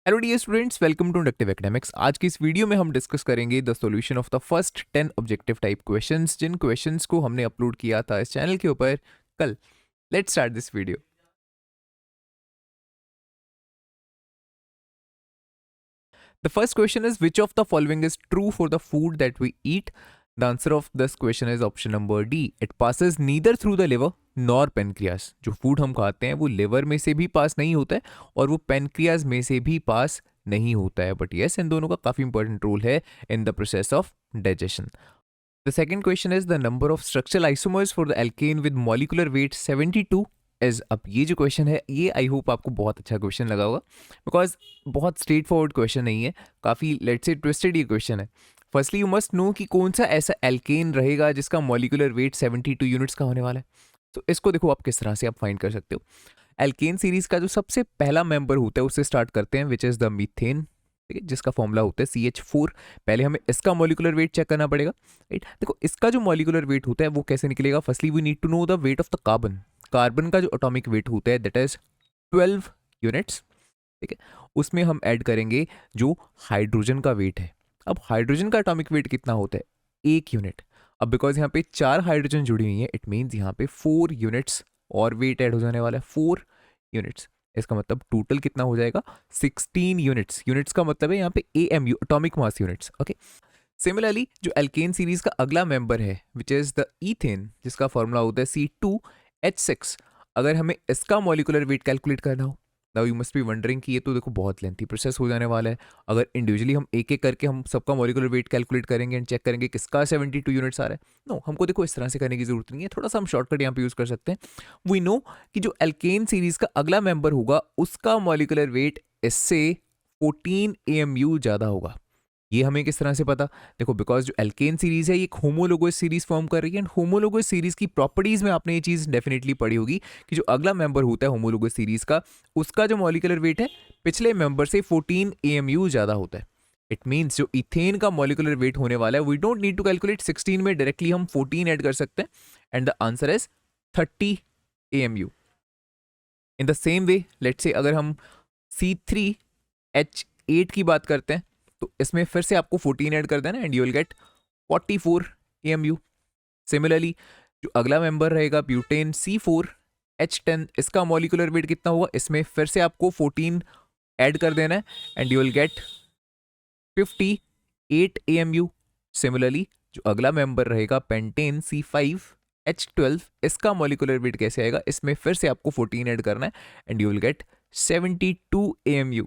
Hello dear students, welcome to inductive academics. आज की इस वीडियो में हम डिस्कस करेंगे the solution of the first 10 objective type questions, जिन क्वेश्चंस को हमने अपलोड किया था इस चैनल के ऊपर कल। Let's start this video. The first question is, which of the following is true for the food that we eat? The answer of this question is option number D. It passes neither through the liver nor pancreas. जो food हम खाते हैं वो liver में से भी पास नहीं होता है और वो पेनक्रियाज में से भी पास नहीं होता है, बट यस इन दोनों का काफी इंपॉर्टेंट रोल है in the process of digestion. The second question is the number of structural isomers for the alkane with molecular weight 72 is. अब ये जो क्वेश्चन है ये आई होप आपको बहुत अच्छा क्वेश्चन लगा होगा, बिकॉज बहुत स्ट्रेट फॉरवर्ड क्वेश्चन नहीं है, काफ़ी लेट्स से ट्विस्टेड ये क्वेश्चन है. फर्स्टली यू मस्ट नो कि कौन सा ऐसा एल्केन रहेगा जिसका मॉलिकुलर वेट 72 यूनिट्स का होने वाला है. तो इसको देखो आप किस तरह से आप फाइंड कर सकते हो. एल्केन सीरीज का जो सबसे पहला मेंबर होता है उससे स्टार्ट करते हैं, विच इज़ द मीथेन. ठीक है, जिसका फॉर्मूला होता है CH4. पहले हमें इसका मॉलिकुलर वेट चेक करना पड़ेगा. राइट, देखो इसका जो मॉलिकुलर वेट होता है वो कैसे निकलेगा. Firstly we need to know the weight of the carbon. Carbon का जो एटॉमिक वेट होता है दैट इज 12 यूनिट्स. ठीक है, उसमें हम ऐड करेंगे जो हाइड्रोजन का वेट है. अब हाइड्रोजन का एटॉमिक वेट कितना होता है, 1 यूनिट. अब बिकॉज यहाँ पे 4 हाइड्रोजन जुड़ी हुई है, इट मीन्स यहाँ पे 4 यूनिट्स और वेट ऐड हो जाने वाला है, 4 यूनिट्स. इसका मतलब टोटल कितना हो जाएगा, 16 यूनिट्स. यूनिट्स का मतलब है यहाँ पे AMU, atomic mass units. Okay, similarly जो एल्केन सीरीज का अगला मेंबर है विच इज द ईथेन, जिसका फॉर्मूला होता है C2H6. अगर हमें इसका मॉलिकुलर वेट कैलकुलेट करना हो, now you must be wondering कि ये तो देखो बहुत लेंथी प्रोसेस हो जाने वाला है. अगर इंडिविजुअली हम एक एक करके हम सबका मॉलिकुलर वेट कैलकुलेट करेंगे एंड चेक करेंगे किसका 72 यूनिट्स आ रहा है, नो, हमको देखो इस तरह से करने की जरूरत नहीं है. थोड़ा सा हम शॉर्टकट यहाँ पे यूज कर सकते हैं. वी नो कि जो एल्केन सीरीज का अगला मेंबर होगा उसका मॉलिकुलर वेट इससे 14 AMU ज़्यादा होगा. ये हमें किस तरह से पता, देखो बिकॉज जो एल्केन सीरीज है ये एक होमोलोगस सीरीज फॉर्म कर रही है, एंड होमोलोगस सीरीज की प्रॉपर्टीज में आपने ये चीज डेफिनेटली पढ़ी होगी कि जो अगला मेंबर होता है होमोलोगस सीरीज का, उसका जो मॉलिकुलर वेट है पिछले मेंबर से 14 AMU ज्यादा होता है. इट मीन्स जो इथेन का मॉलिकुलर वेट होने वाला है, we don't need to calculate 16 में, डायरेक्टली हम 14 ऐड कर सकते हैं and the answer is 30 AMU. In the same way let's say अगर हम C3H8 की बात करते हैं तो इसमें फिर से आपको 14 ऐड कर देना and you will get 44 AMU. Similarly जो अगला मेंबर रहेगा ब्यूटेन C4H10, इसका मॉलिकुलर वेट कितना होगा, इसमें फिर से आपको 14 ऐड कर देना है and you will get 58 AMU. Similarly जो अगला मेंबर रहेगा पेंटेन C5H12, इसका मॉलिकुलर वेट कैसे आएगा, इसमें फिर से आपको 14 ऐड करना है and you will get 72 AMU.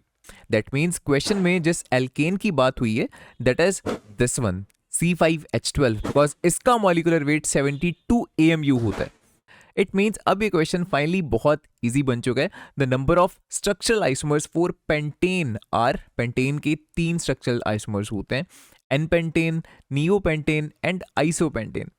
That means question में जिस एल्केन की बात हुई है that is this one C5H12, because इसका मॉलिकुलर वेट 72 AMU होता है. इट मीन्स अब ये क्वेश्चन फाइनली बहुत इजी बन चुका है. The number of structural isomers for pentane are, pentane के 3 स्ट्रक्चरल आइसोमर्स होते हैं, N-pentane, neopentane and isopentane.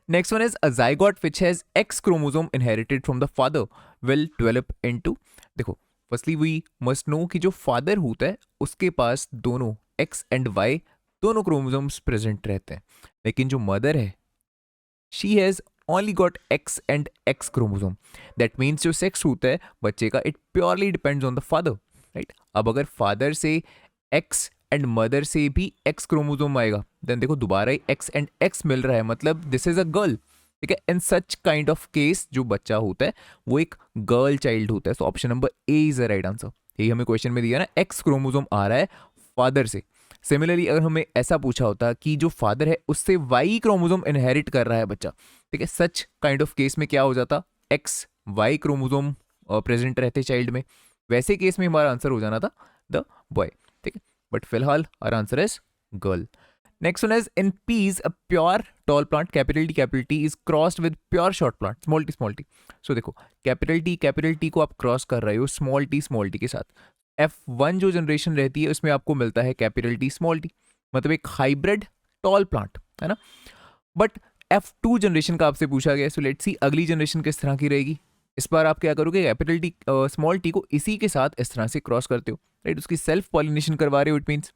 Next one is a zygote which has X chromosome inherited from the father will develop into. देखो firstly we must know कि जो father होता है उसके पास दोनों X एंड Y दोनों क्रोमोसोम्स प्रेजेंट रहते हैं, लेकिन जो मदर है she has only got X and X chromosome. That means जो सेक्स होता है बच्चे का it purely depends on the father. Right, अब अगर फादर से X एंड मदर से भी X क्रोमोसोम आएगा देन देखो दोबारा ही X एंड X मिल रहा है, मतलब दिस इज अ गर्ल. ठीक है, इन सच काइंड ऑफ केस जो बच्चा होता है वो एक गर्ल चाइल्ड होता है. So option number A is the right answer. यही हमें क्वेश्चन में दिया ना, X क्रोमोसोम आ रहा है फादर से. सिमिलरली अगर हमें ऐसा पूछा होता कि जो फादर है उससे Y क्रोमोसोम इनहेरिट कर रहा है बच्चा, ठीक है, सच काइंड ऑफ केस में क्या हो जाता, XY क्रोमोसोम प्रेजेंट रहते चाइल्ड में, वैसे केस में हमारा आंसर हो जाना था द बॉय. ठीक है, बट फिलहाल our answer is girl. Next one is in peas, a pure tall plant capital T is crossed with pure short plant small t. So देखो capital T को आप क्रॉस कर रहे हो small t के साथ. F1 जो जनरेशन रहती है उसमें आपको मिलता है कैपिटल T स्मॉल t, मतलब एक हाइब्रिड टॉल प्लांट है ना. बट F2 जनरेशन का आपसे पूछा गया, सो लेट्स सी अगली जनरेशन किस तरह की रहेगी. इस बार आप क्या करोगे, कैपिटल T स्मॉल t को इसी के साथ इस तरह से क्रॉस करते हो. राइट, उसकी सेल्फ पॉलिनेशन करवा रहे हो. इट मीन्स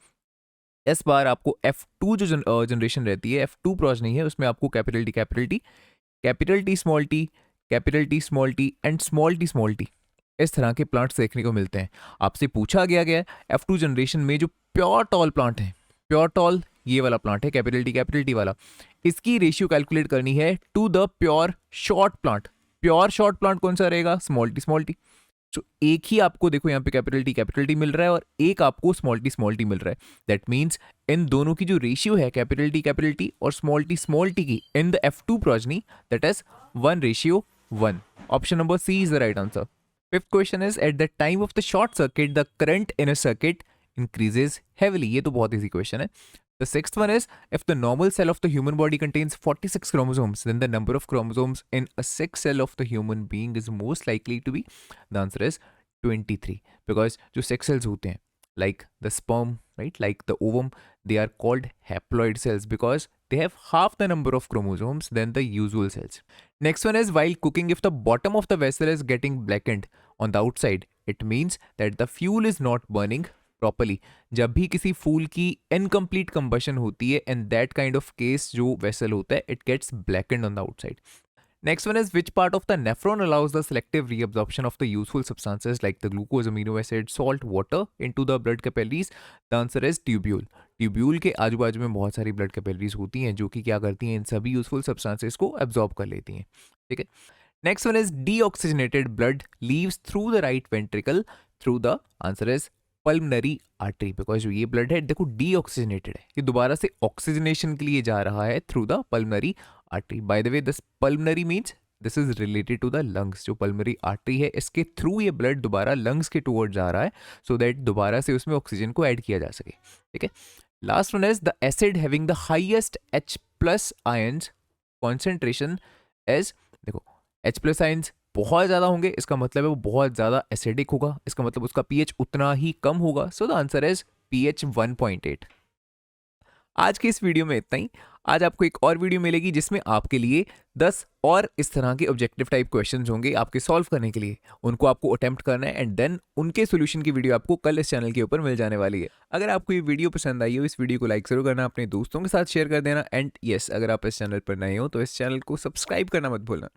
इस बार आपको F2 जो जनरेशन रहती है, F2 क्रॉस नहीं है, उसमें आपको capital T capital T small t, capital T small t and small t इस तरह के प्लांट्स देखने को मिलते हैं। आपसे पूछा गया F2 जनरेशन में जो प्योर टॉल प्लांट है, प्योर टॉल ये वाला प्लांट है, कैपिटल टी वाला, इसकी रेशियो कैलकुलेट करनी है to the pure short plant. Pure short plant कौन सा रहेगा? Small t. तो एक ही आपको देखो यहाँ पे कैपिटल टी मिल रहा है और एक आपको स्मॉल टी मिल रहा है। दैट मीन्स इन दोनों की जो रेशियो है कैपिटल टी और स्मॉल टी की in the F2 progeny, that is 1:1। Option number C is the right answer. Fifth question is at the time of the short circuit, the current in a circuit increases heavily. ये तो बहुत easy question है. The sixth one is if the normal cell of the human body contains 46 chromosomes, then the number of chromosomes in a sick cell of the human being is most likely to be. The answer is 23 because जो sick cells होते हैं like the sperm, right, like the ovum, they are called haploid cells because they have half the number of chromosomes than the usual cells. Next one is while cooking, if the bottom of the vessel is getting blackened on the outside, it means that the fuel is not burning properly. जब भी किसी फूल की incomplete combustion होती है, in that kind of case जो vessel होता है, it gets blackened on the outside. Next one is which part of the nephron allows the selective reabsorption of the useful substances like the glucose, amino acid, salt, water into the blood capillaries? The answer is tubule. Tubule के आजू बाजू में बहुत सारी blood capillaries होती हैं जो कि क्या करती हैं, इन सभी यूजफुल सब्सटेंसेस को एब्जॉर्ब कर लेती हैं। ठीक है, next one is deoxygenated blood leaves through the right ventricle through the, answer is pulmonary artery, because जो ये ब्लड है देखो डीऑक्सीजनेटेड है, ये दोबारा से ऑक्सीजनेशन के लिए जा रहा है through the pulmonary artery. By the way this pulmonary means this is related to the lungs. जो पल्मनरी आर्टरी है इसके थ्रू ये ब्लड दोबारा लंग्स के टुवर्ड जा रहा है सो दैट दोबारा से उसमें ऑक्सीजन को ऐड किया जा सके। ठीक है, last one is the acid having the highest H+ ions concentration as, देखो H+ आयंस बहुत ज़्यादा होंगे इसका मतलब है वो बहुत ज़्यादा एसिडिक होगा, इसका मतलब उसका pH उतना ही कम होगा। So the answer is pH 1.8। आज के इस वीडियो में इतना ही। आज आपको एक और वीडियो मिलेगी जिसमें आपके लिए 10 और इस तरह के ऑब्जेक्टिव टाइप क्वेश्चंस होंगे आपके सॉल्व करने के लिए, उनको आपको अटेम्प्ट करना है एंड देन उनके सॉल्यूशन की वीडियो आपको कल इस चैनल के ऊपर मिल जाने वाली है। अगर आपको ये वीडियो पसंद आई हो, इस वीडियो को लाइक जरूर करना, अपने दोस्तों के साथ शेयर कर देना एंड यस, अगर आप इस चैनल पर नए हो तो इस चैनल को सब्सक्राइब करना मत भूलना।